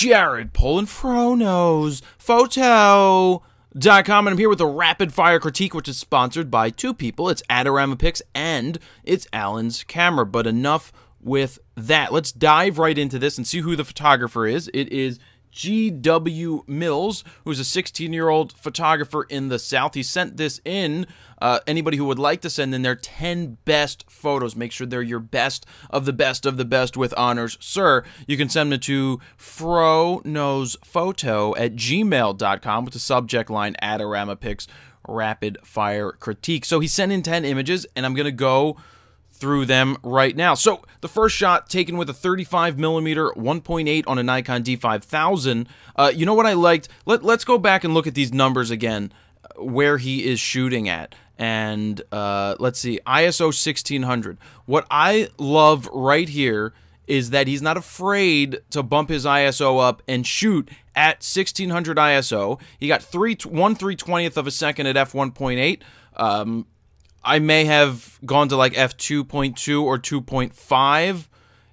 Jared pulling FroKnowsPhoto.com, and I'm here with a rapid fire critique, which is sponsored by two people. It's Adorama Picks and it's Alan's camera. But enough with that. Let's dive right into this and see who the photographer is. It is G.W. Mills, who's a 16-year-old photographer in the South. He sent this in. Anybody who would like to send in their 10 best photos, make sure they're your best of the best of the best with honors, sir. You can send them to FroKnowsPhoto@gmail.com with the subject line Adorama Picks Rapid Fire Critique. So he sent in 10 images, and I'm going to go through them right now. So the first shot taken with a 35mm 1.8 on a Nikon D5000. You know what I liked? Let's go back and look at these numbers again, where he is shooting at. And let's see, ISO 1600. What I love right here is that he's not afraid to bump his ISO up and shoot at 1600 ISO. He got 1/320th of a second at f1.8. I may have gone to like f2.2 or 2.5,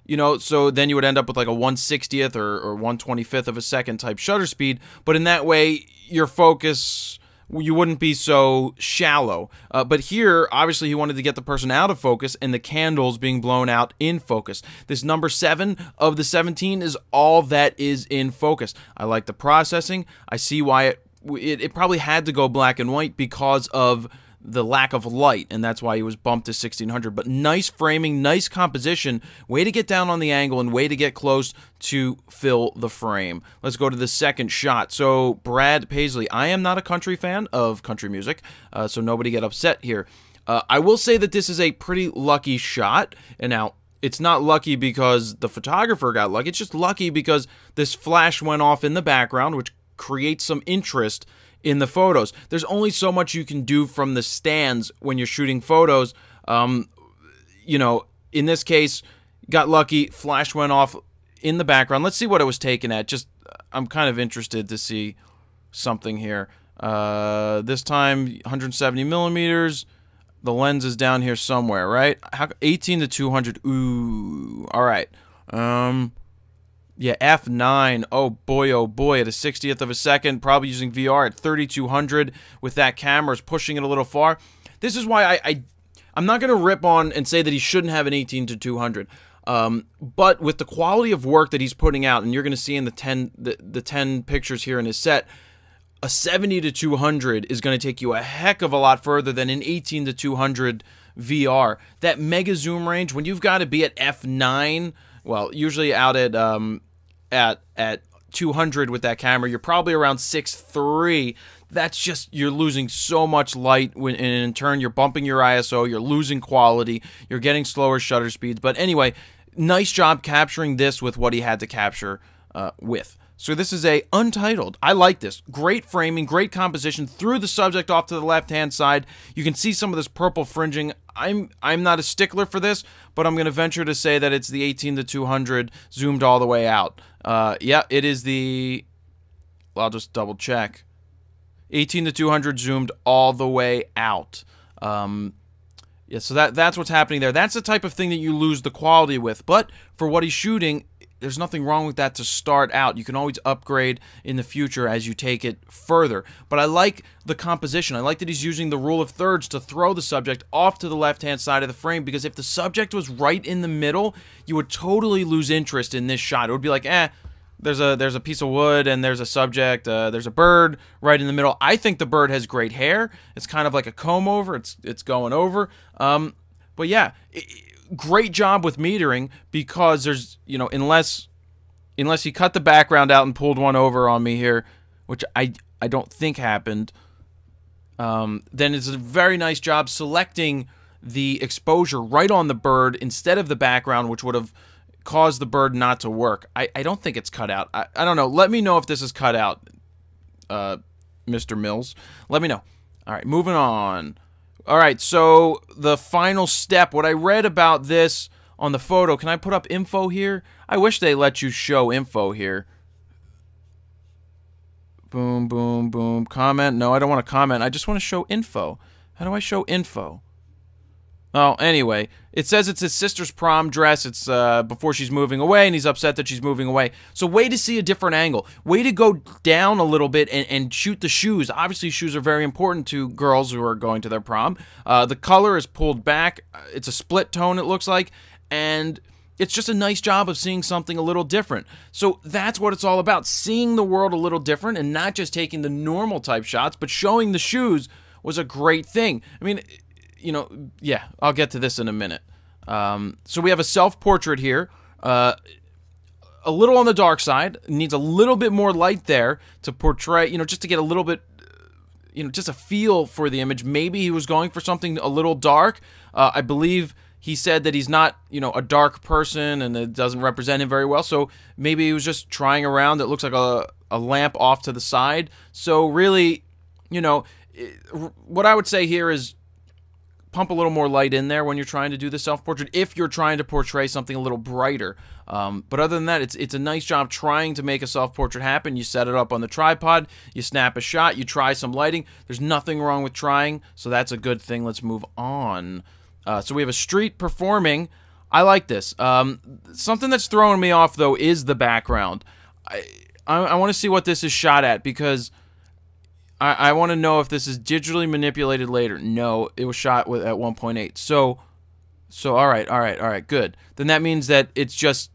you know, so then you would end up with like a 1/60th or 1/25th of a second type shutter speed. But in that way, your focus, you wouldn't be so shallow. But here, obviously, he wanted to get the person out of focus and the candles being blown out in focus. This number 7 of the 17 is all that is in focus. I like the processing. I see why it probably had to go black and white because of the lack of light, and that's why he was bumped to 1600. But nice framing, nice composition, way to get down on the angle and way to get close to fill the frame. Let's go to the second shot. So Brad Paisley, I am not a country fan of country music, so nobody get upset here. I will say that this is a pretty lucky shot, and now it's not lucky because the photographer got lucky, it's just lucky because this flash went off in the background, which creates some interest in the photos. There's only so much you can do from the stands when you're shooting photos. You know, in this case, got lucky, flash went off in the background. Let's see what it was taken at. Just, I'm kind of interested to see something here. This time, 170 millimeters. The lens is down here somewhere, right? 18 to 200. Ooh, all right. Yeah, f9, oh boy, at a 60th of a second, probably using VR at 3200 with that camera, is pushing it a little far. This is why I'm not going to rip on and say that he shouldn't have an 18 to 200. But with the quality of work that he's putting out, and you're going to see in the 10 pictures here in his set, a 70 to 200 is going to take you a heck of a lot further than an 18 to 200 VR. That mega zoom range, when you've got to be at f9, well, usually out at 200 with that camera, you're probably around 6.3. That's just, you're losing so much light, and in turn, you're bumping your ISO, you're losing quality, you're getting slower shutter speeds. But anyway, nice job capturing this with what he had to capture with. So this is a untitled. I like this. Great framing, great composition. Threw the subject off to the left-hand side. You can see some of this purple fringing. I'm not a stickler for this, but I'm going to venture to say that it's the 18 to 200 zoomed all the way out. Yeah, it is the, well, I'll just double check. 18 to 200 zoomed all the way out. Yeah, so that's what's happening there. That's the type of thing that you lose the quality with. But for what he's shooting, there's nothing wrong with that to start out. You can always upgrade in the future as you take it further. But I like the composition. I like that he's using the rule of thirds to throw the subject off to the left-hand side of the frame, because if the subject was right in the middle, you would totally lose interest in this shot. It would be like, there's a piece of wood and there's a subject, there's a bird right in the middle. I think the bird has great hair. It's kind of like a comb over. It's going over. But yeah, great job with metering, because there's, you know, unless he cut the background out and pulled one over on me here, which I don't think happened, then it's a very nice job selecting the exposure right on the bird instead of the background, which would have caused the bird not to work. I don't think it's cut out. I don't know. Let me know if this is cut out, Mr. Mills. Let me know. All right, moving on. All right, so the final step, what I read about this on the photo, can I put up info here? I wish they let you show info here. Boom, boom, boom. Comment. No, I don't want to comment. I just want to show info. How do I show info? Well, anyway, it says it's his sister's prom dress. It's before she's moving away, and he's upset that she's moving away. So way to see a different angle. Way to go down a little bit and shoot the shoes. Obviously, shoes are very important to girls who are going to their prom. The color is pulled back. It's a split tone, it looks like, and it's just a nice job of seeing something a little different. So that's what it's all about, seeing the world a little different and not just taking the normal type shots, but showing the shoes was a great thing. I mean, you know, yeah, I'll get to this in a minute. So we have a self-portrait here. A little on the dark side. Needs a little bit more light there to portray, you know, just to get a little bit, you know, just a feel for the image. Maybe he was going for something a little dark. I believe he said that he's not, you know, a dark person and it doesn't represent him very well. So maybe he was just trying around. It looks like a lamp off to the side. So really, you know, what I would say here is pump a little more light in there when you're trying to do the self-portrait if you're trying to portray something a little brighter. But other than that, it's a nice job trying to make a self-portrait happen. You set it up on the tripod, you snap a shot, you try some lighting. There's nothing wrong with trying, so that's a good thing. Let's move on. So we have a street performing. I like this. Something that's throwing me off, though, is the background. I want to see what this is shot at, because I want to know if this is digitally manipulated later. No, it was shot at 1.8. So all right, good. Then that means that it's just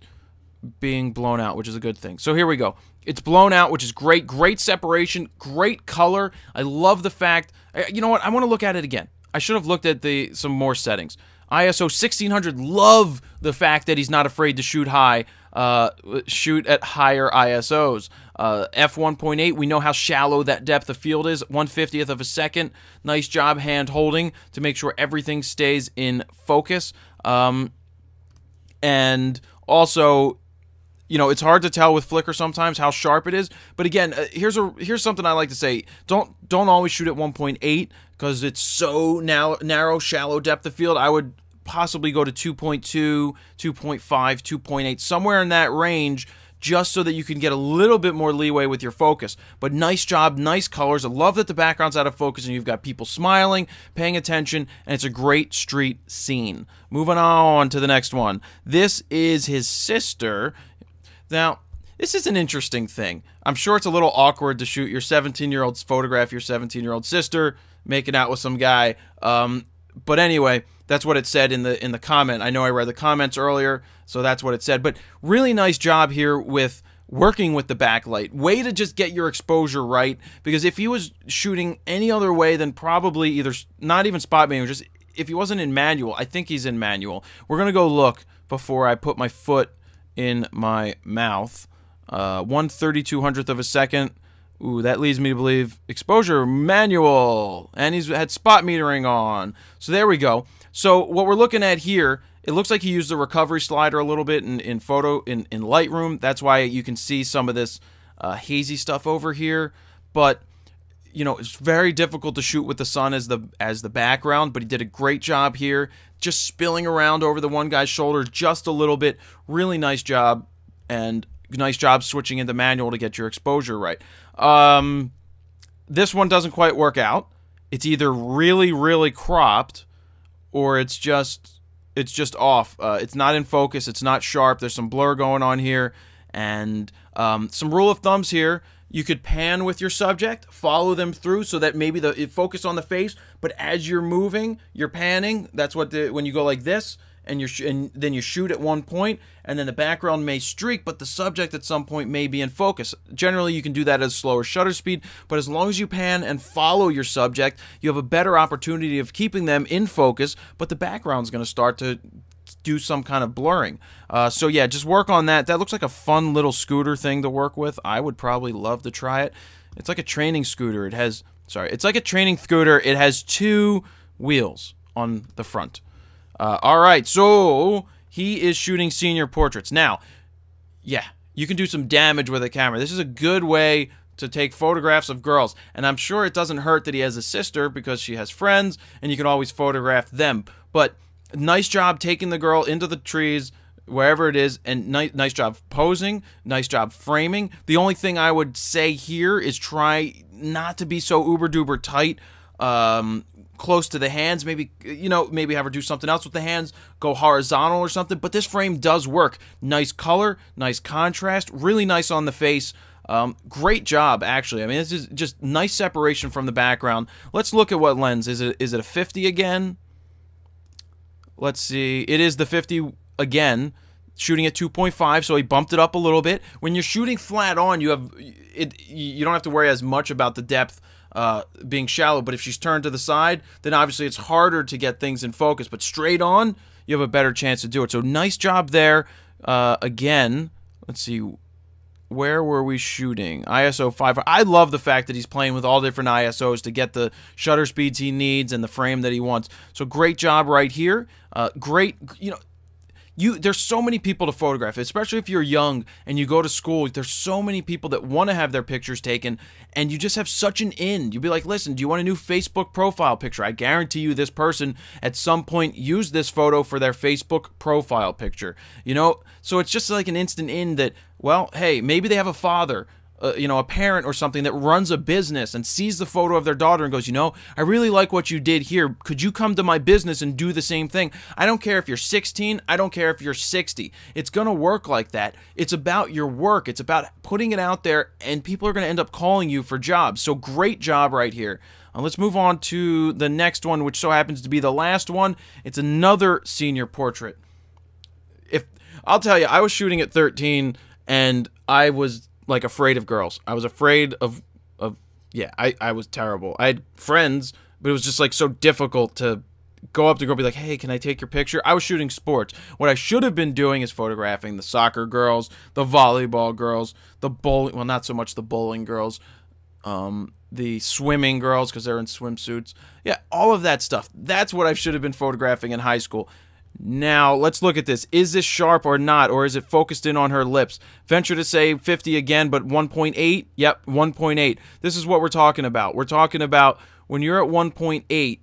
being blown out, which is a good thing. So here we go. It's blown out, which is great. Great separation, great color. I love the fact. You know what? I want to look at it again. I should have looked at some more settings. ISO 1600. Love the fact that he's not afraid to shoot high. Shoot at higher ISOs. F1.8, we know how shallow that depth of field is, 1/50th of a second. Nice job hand holding to make sure everything stays in focus. And also, you know, it's hard to tell with flicker sometimes how sharp it is. But again, here's something I like to say. Don't always shoot at 1.8 because it's so narrow, shallow depth of field. I would possibly go to 2.2, 2.5, 2.8, somewhere in that range, just so that you can get a little bit more leeway with your focus. But nice job, nice colors. I love that the background's out of focus and you've got people smiling, paying attention, and it's a great street scene. Moving on to the next one. This is his sister. Now, this is an interesting thing. I'm sure it's a little awkward to shoot your 17-year-old, photograph your 17-year-old sister making out with some guy. But anyway, that's what it said in the comment. I know I read the comments earlier, so that's what it said. But really nice job here with working with the backlight. Way to just get your exposure right, because if he was shooting any other way, then probably either not even spot manual, just if he wasn't in manual. I think he's in manual. We're gonna go look before I put my foot in my mouth. 1/3200th of a second. Ooh, that leads me to believe exposure manual, and he's had spot metering on. So there we go. So what we're looking at here, it looks like he used the recovery slider a little bit in Lightroom. That's why you can see some of this hazy stuff over here. But you know, it's very difficult to shoot with the sun as the background. But he did a great job here, just spilling around over the one guy's shoulder just a little bit. Really nice job, and nice job switching into manual to get your exposure right. This one doesn't quite work out. It's either really, really cropped, or it's just off. It's not in focus. It's not sharp. There's some blur going on here, and some rule of thumbs here. You could pan with your subject, follow them through so that maybe it focus on the face, but as you're moving, you're panning. That's what when you go like this, and then you shoot at one point, and then the background may streak, but the subject at some point may be in focus. Generally, you can do that at a slower shutter speed, but as long as you pan and follow your subject, you have a better opportunity of keeping them in focus, but the background's going to start to do some kind of blurring. So yeah, just work on that. That looks like a fun little scooter thing to work with. I would probably love to try it. It's like a training scooter. It's like a training scooter. It has 2 wheels on the front. All right, so he is shooting senior portraits. Now, yeah, you can do some damage with a camera. This is a good way to take photographs of girls, and I'm sure it doesn't hurt that he has a sister because she has friends, and you can always photograph them. But nice job taking the girl into the trees, wherever it is, and nice job posing, nice job framing. The only thing I would say here is try not to be so uber-duper tight. close to the hands. Maybe, you know, maybe have her do something else with the hands, go horizontal or something. But this frame does work. Nice color, nice contrast, really nice on the face. Great job, actually. I mean, this is just nice separation from the background. Let's look at what lens. Is it a 50 again? Let's see. It is the 50 again. Shooting at 2.5, so he bumped it up a little bit. When you're shooting flat on, you don't have to worry as much about the depth being shallow. But if she's turned to the side, then obviously it's harder to get things in focus. But straight on, you have a better chance to do it. So nice job there. Again, let's see. Where were we shooting? ISO 5. I love the fact that he's playing with all different ISOs to get the shutter speeds he needs and the frame that he wants. So great job right here. Great, you know. There's so many people to photograph, especially if you're young and you go to school. There's so many people that want to have their pictures taken, and you just have such an in. You'll be like, listen, do you want a new Facebook profile picture? I guarantee you this person at some point used this photo for their Facebook profile picture. You know, so it's just like an instant in that, well, hey, maybe they have a father, you know, a parent or something that runs a business and sees the photo of their daughter and goes, you know, I really like what you did here. Could you come to my business and do the same thing? I don't care if you're 16. I don't care if you're 60. It's going to work like that. It's about your work. It's about putting it out there, and people are going to end up calling you for jobs. So great job right here. Let's move on to the next one, which so happens to be the last one. It's another senior portrait. I'll tell you, I was shooting at 13, and I was like afraid of girls. I was afraid of yeah, I was terrible. I had friends, but it was just like so difficult to go up to a girl and be like, hey, can I take your picture? I was shooting sports. What I should have been doing is photographing the soccer girls, the volleyball girls, the bowling, well, not so much the bowling girls, the swimming girls because they're in swimsuits. Yeah, all of that stuff. That's what I should have been photographing in high school. Now, let's look at this. Is this sharp or not, or is it focused in on her lips? Venture to say 50 again, but 1.8? Yep, 1.8. This is what we're talking about. We're talking about when you're at 1.8,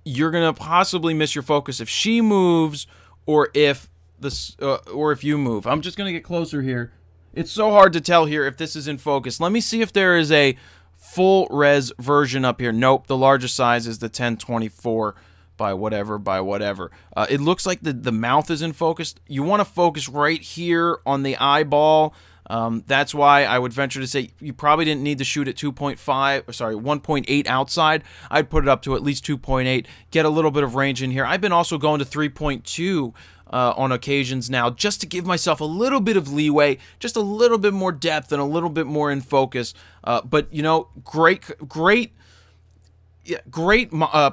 you're going to possibly miss your focus if she moves or if you move. I'm just going to get closer here. It's so hard to tell here if this is in focus. Let me see if there is a full res version up here. Nope, the largest size is the 1024 by whatever. It looks like the mouth is in focus. You want to focus right here on the eyeball. That's why I would venture to say you probably didn't need to shoot at 1.8 outside. I'd put it up to at least 2.8. Get a little bit of range in here. I've been also going to 3.2 on occasions now, just to give myself a little bit of leeway, just a little bit more depth and a little bit more in focus. But you know, great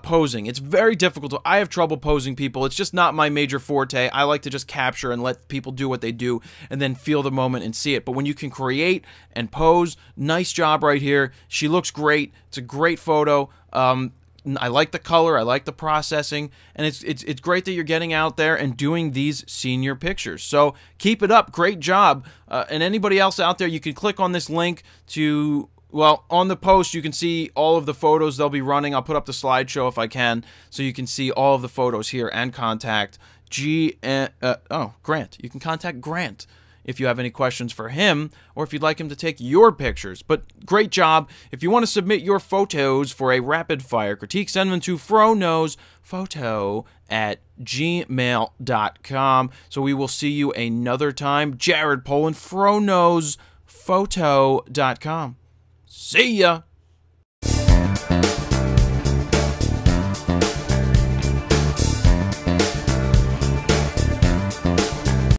posing. It's very difficult. I have trouble posing people. It's just not my major forte. I like to just capture and let people do what they do and then feel the moment and see it. But when you can create and pose, nice job right here. She looks great. It's a great photo. I like the color. I like the processing. And it's great that you're getting out there and doing these senior pictures. So keep it up. Great job. And anybody else out there, you can click on this link to... Well, on the post, you can see all of the photos they'll be running. I'll put up the slideshow if I can, so you can see all of the photos here and contact Grant. You can contact Grant if you have any questions for him or if you'd like him to take your pictures. But great job. If you want to submit your photos for a rapid-fire critique, send them to FroKnowsPhoto@gmail.com. So we will see you another time. Jared Poland, FroKnowsPhoto.com. See ya!